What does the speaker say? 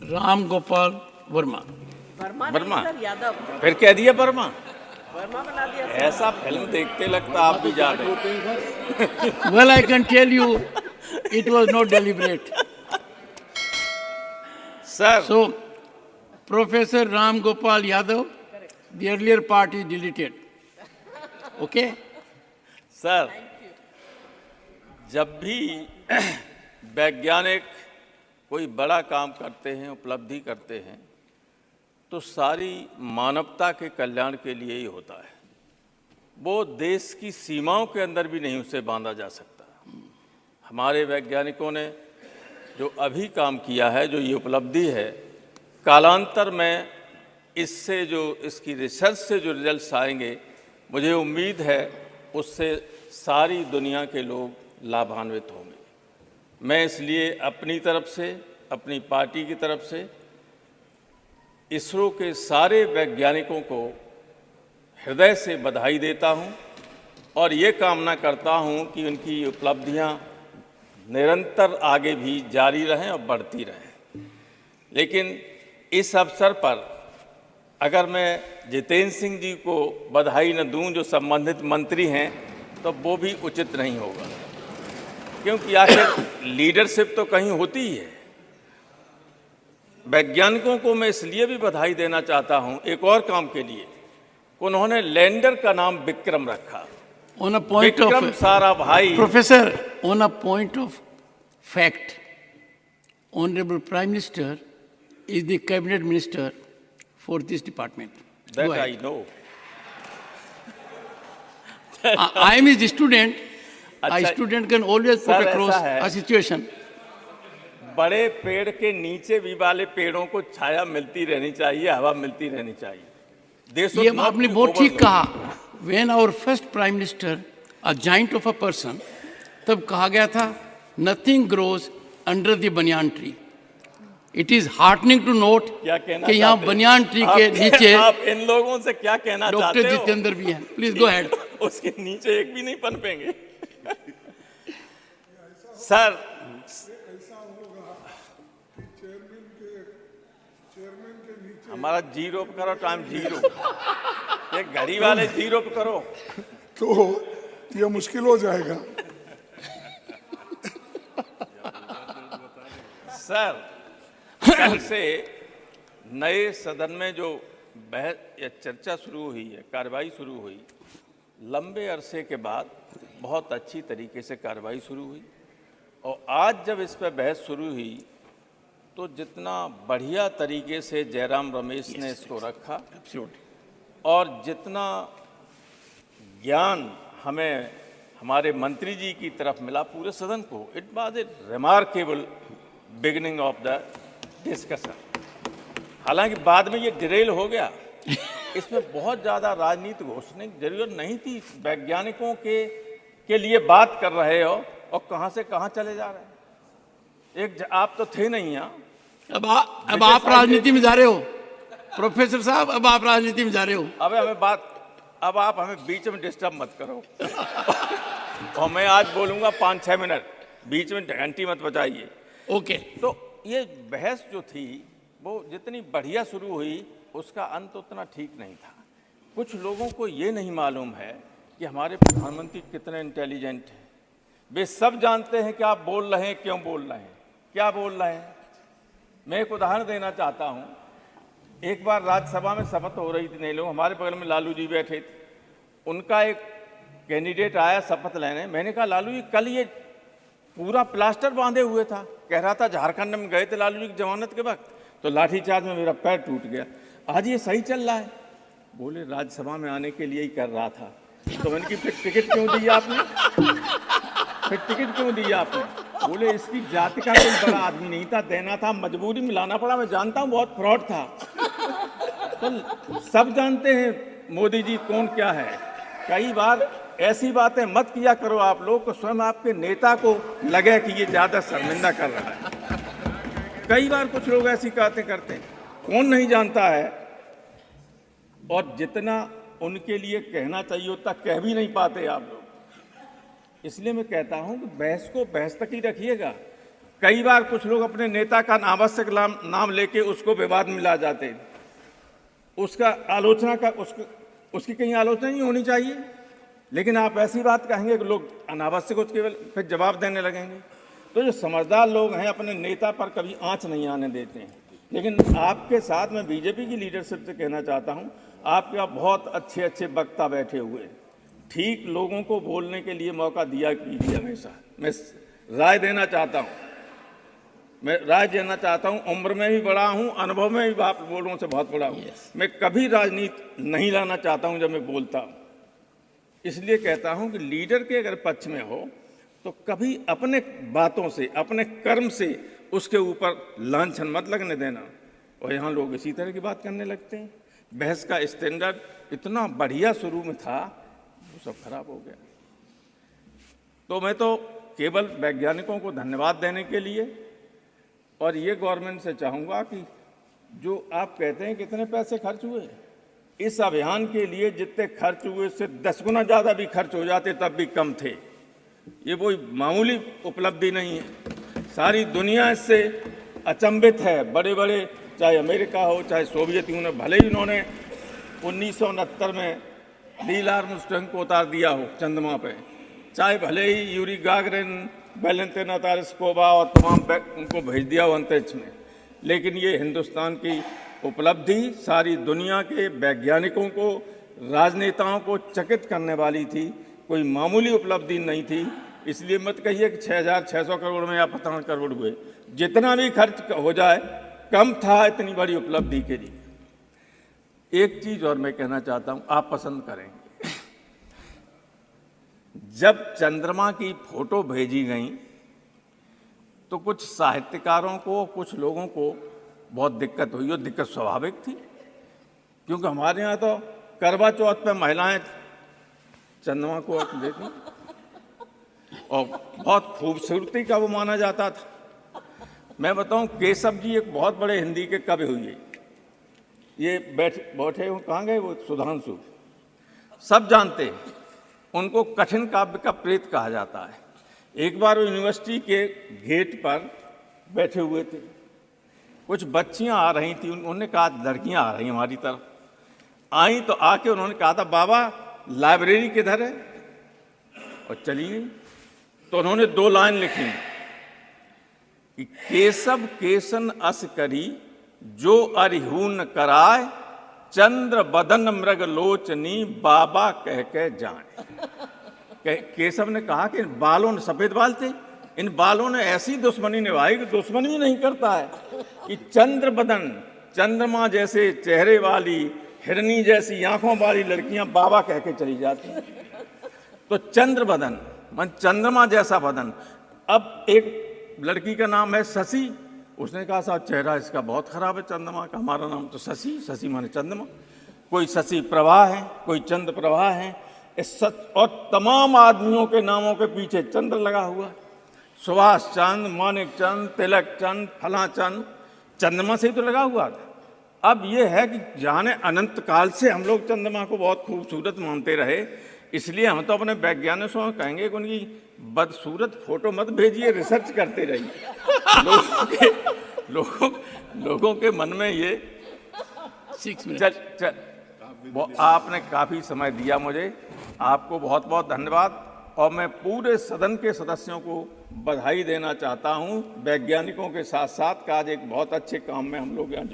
Ram Gopal Verma. Verma sir, Yadav. फिर कह दिया वर्मा। वर्मा बना दिया। ऐसा फिल्म देखते लगता आप भी जा रहे हैं। Well, I can tell you, it was not deliberate. Sir So, Professor Ram Gopal Yadav, the earlier part is deleted. Okay? Sir जब भी वैज्ञानिक कोई बड़ा काम करते हैं, उपलब्धि करते हैं, तो सारी मानवता के कल्याण के लिए ही होता है। वो देश की सीमाओं के अंदर भी नहीं उसे बांधा जा सकता। हमारे वैज्ञानिकों ने जो अभी काम किया है, जो ये उपलब्धि है, कालांतर में इससे जो इसकी रिसर्च से जो रिजल्ट्स आएंगे, मुझे उम्मीद है उससे सारी दुनिया के लोग लाभान्वित होंगे। मैं इसलिए अपनी तरफ से, अपनी पार्टी की तरफ से इसरो के सारे वैज्ञानिकों को हृदय से बधाई देता हूं और ये कामना करता हूं कि उनकी उपलब्धियां निरंतर आगे भी जारी रहें और बढ़ती रहें। लेकिन इस अवसर पर अगर मैं जितेंद्र सिंह जी को बधाई न दूं, जो संबंधित मंत्री हैं, तो वो भी उचित नहीं होगा, क्योंकि आखिर लीडरशिप तो कहीं होती ही है। वैज्ञानिकों को मैं इसलिए भी बधाई देना चाहता हूं एक और काम के लिए, उन्होंने लैंडर का नाम विक्रम रखा। On a point of Vikram सारा भाई। Professor, on a point of fact, Honorable Prime Minister is the cabinet minister for this department. That Go I ahead. know. I am his student. A अच्छा, student can always put sir, across ऐसा है। a situation. बड़े पेड़ के नीचे भी वाले पेड़ों को छाया मिलती रहनी चाहिए, हवा मिलती रहनी चाहिए। They should ये not आपने be बहुत ठीक overlooked. कहा। When our first Prime Minister, a giant of a person, तब कहा गया था, nothing grows under the banyan tree. It is heartening to note क्या कहना कि यहाँ चाहते हैं? बनियान ट्री के आप- नीचे आप इन लोगों से क्या कहना चाहते डॉक्टर हो? जितेंद्र भी हैं। Please go ahead. उसके नीचे एक भी नहीं पनपेंगे। सर हमारा जीरो पे करो, टाइम जीरो। ये घड़ी वाले जीरो पे करो। तो ये मुश्किल हो जाएगा। सर कल से नए सदन में जो बहस या चर्चा शुरू हुई है, कार्रवाई शुरू हुई, लंबे अरसे के बाद बहुत अच्छी तरीके से कार्रवाई शुरू हुई। और आज जब इस पर बहस शुरू हुई, तो जितना बढ़िया तरीके से जयराम रमेश ने इसको रखा और जितना ज्ञान हमें हमारे मंत्री जी की तरफ मिला पूरे सदन को, it was a remarkable beginning of the discussion. हालांकि बाद में ये डिरेल हो गया, इसमें बहुत ज़्यादा राजनीति घोषणे की जरूरत नहीं थी। वैज्ञानिकों के लिए बात कर रहे हो और कहाँ से कहाँ चले जा रहे हैं। आप तो थे नहीं यहाँ। अब आप राजनीति में जा रहे हो प्रोफेसर साहब, अब आप राजनीति में जा रहे हो। अब आप हमें बीच में डिस्टर्ब मत करो। और मैं आज बोलूँगा 5-6 मिनट, बीच में घंटी मत बजाइए। ओके। तो ये बहस जो थी वो जितनी बढ़िया शुरू हुई, उसका अंत उतना ठीक नहीं था। कुछ लोगों को ये नहीं मालूम है कि हमारे प्रधानमंत्री कितने इंटेलिजेंट हैं। वे सब जानते हैं कि आप बोल रहे हैं, क्यों बोल रहे हैं, क्या बोल रहे हैं। मैं एक उदाहरण देना चाहता हूँ। एक बार राज्यसभा में शपथ हो रही थी, नहीं लोग, हमारे बगल में लालू जी बैठे थे। उनका एक कैंडिडेट आया शपथ लेने। मैंने कहा, लालू जी कल ये पूरा प्लास्टर बांधे हुए था, कह रहा था झारखंड में गए थे लालू जी की जमानत के वक्त, तो लाठीचार्ज में मेरा पैर टूट गया। आज ये सही चल रहा है। बोले राज्यसभा में आने के लिए ही कर रहा था। तो मैंने की फिर टिकट क्यों दी आपने? फिर टिकट क्यों दी आपने? बोले इसकी जाति का कोई बड़ा आदमी नहीं था, देना था, मजबूरी में लाना पड़ा। मैं जानता हूँ बहुत फ्रॉड था। तो सब जानते हैं मोदी जी कौन क्या है। कई बार ऐसी बातें मत किया करो आप लोग को, स्वयं आपके नेता को लगे कि ये ज्यादा शर्मिंदा कर रहा है। कई बार कुछ लोग ऐसी बातें करते हैं, कौन नहीं जानता है। और जितना उनके लिए कहना चाहिए उतना कह भी नहीं पाते आप लोग। इसलिए मैं कहता हूं कि बहस को बहस तक ही रखिएगा। कई बार कुछ लोग अपने नेता का अनावश्यक नाम लेके उसको विवाद में ला जाते हैं। उसका आलोचना का उसकी कहीं आलोचना नहीं होनी चाहिए, लेकिन आप ऐसी बात कहेंगे कि लोग अनावश्यक उसके फिर जवाब देने लगेंगे। तो जो समझदार लोग हैं अपने नेता पर कभी आंच नहीं आने देते हैं। लेकिन आपके साथ मैं बीजेपी की लीडरशिप से कहना चाहता हूं, आपके यहाँ बहुत अच्छे अच्छे वक्ता बैठे हुए हैं, ठीक लोगों को बोलने के लिए मौका दिया कीजिए हमेशा। मैं राय देना चाहता हूं, उम्र में भी बड़ा हूं, अनुभव में भी आप लोगों से बहुत बड़ा हूं। मैं कभी राजनीति नहीं लाना चाहता हूं जब मैं बोलता हूं, इसलिए कहता हूं कि लीडर के अगर पक्ष में हो तो कभी अपने बातों से, अपने कर्म से उसके ऊपर लांछन मत लगने देना। और यहाँ लोग इसी तरह की बात करने लगते हैं। बहस का स्टैंडर्ड इतना बढ़िया शुरू में था, वो सब खराब हो गया। तो मैं तो केवल वैज्ञानिकों को धन्यवाद देने के लिए और ये गवर्नमेंट से चाहूँगा कि जो आप कहते हैं कितने पैसे खर्च हुए, इस अभियान के लिए जितने खर्च हुए उससे 10 गुना ज़्यादा भी खर्च हो जाते तब भी कम थे। ये कोई मामूली उपलब्धि नहीं है। सारी दुनिया इससे अचंभित है। बड़े बड़े चाहे अमेरिका हो चाहे सोवियत यूनियन, भले ही उन्होंने 1969 में नील आर्मस्ट्रांग को उतार दिया हो चंद्रमा पे, चाहे भले ही यूरी गागरिन, वैलेंटिना तारस्कोवा और तमाम उनको भेज दिया हो अंतरिक्ष में, लेकिन ये हिंदुस्तान की उपलब्धि सारी दुनिया के वैज्ञानिकों को, राजनेताओं को चकित करने वाली थी। कोई मामूली उपलब्धि नहीं थी। इसलिए मत कहिए कि 6,600 करोड़ में या 15 करोड़ हुए, जितना भी खर्च हो जाए कम था इतनी बड़ी उपलब्धि के लिए। एक चीज और मैं कहना चाहता हूं, आप पसंद करेंगे, जब चंद्रमा की फोटो भेजी गई तो कुछ साहित्यकारों को, कुछ लोगों को बहुत दिक्कत हुई, और दिक्कत स्वाभाविक थी, क्योंकि हमारे यहाँ तो करवा चौथ पे महिलाएं चंद्रमा को देखी और बहुत खूबसूरती का वो माना जाता था। मैं बताऊं, केशव जी एक बहुत बड़े हिंदी के कवि हुए, ये बैठे हुए कहाँ गए, वो सुधांशु, सब जानते हैं उनको कठिन काव्य का प्रेत कहा जाता है। एक बार वो यूनिवर्सिटी के गेट पर बैठे हुए थे, कुछ बच्चियां आ रही थी, उन्होंने कहा लड़कियां आ रही हमारी तरफ, आई तो आके उन्होंने कहा था बाबा लाइब्रेरी किधर है, और चली गई। तो उन्होंने 2 लाइन लिखी कि केशव केसन अस करी जो अरिहून कराए, चंद्र बदन मृग लोचनी बाबा कह के जाए। केशव ने कहा कि इन बालों ने, सफेद बाल थे, इन बालों ने ऐसी दुश्मनी निभाई कि दुश्मन भी नहीं करता है कि चंद्र बदन, चंद्रमा जैसे चेहरे वाली, हिरनी जैसी आंखों वाली लड़कियां बाबा कह के चली जाती हैं। तो चंद्र बदन मन चंद्रमा जैसा बदन। अब एक लड़की का नाम है शशि, उसने कहा साहब चेहरा इसका बहुत खराब है चंद्रमा का, हमारा नाम तो शशि, शशि माने चंद्रमा। कोई शशि प्रभा है, कोई चंद्र प्रभा है, इस और तमाम आदमियों के नामों के पीछे चंद्र लगा हुआ। सुभाष चंद्र, मानिक चंद्र, तिलक चंद्र, फला चंद्र, चंद्रमा से ही तो लगा हुआ था। अब ये है कि जाने अनंत काल से हम लोग चंद्रमा को बहुत खूबसूरत मानते रहे, इसलिए हम तो अपने वैज्ञानिकों को कहेंगे कि उनकी बदसूरत फोटो मत भेजिए, रिसर्च करते रहिए। लोगों के मन में ये 6 मिनट आपने काफी समय दिया मुझे, आपको बहुत बहुत धन्यवाद। और मैं पूरे सदन के सदस्यों को बधाई देना चाहता हूं, वैज्ञानिकों के साथ साथ आज एक बहुत अच्छे काम में हम लोग यहाँ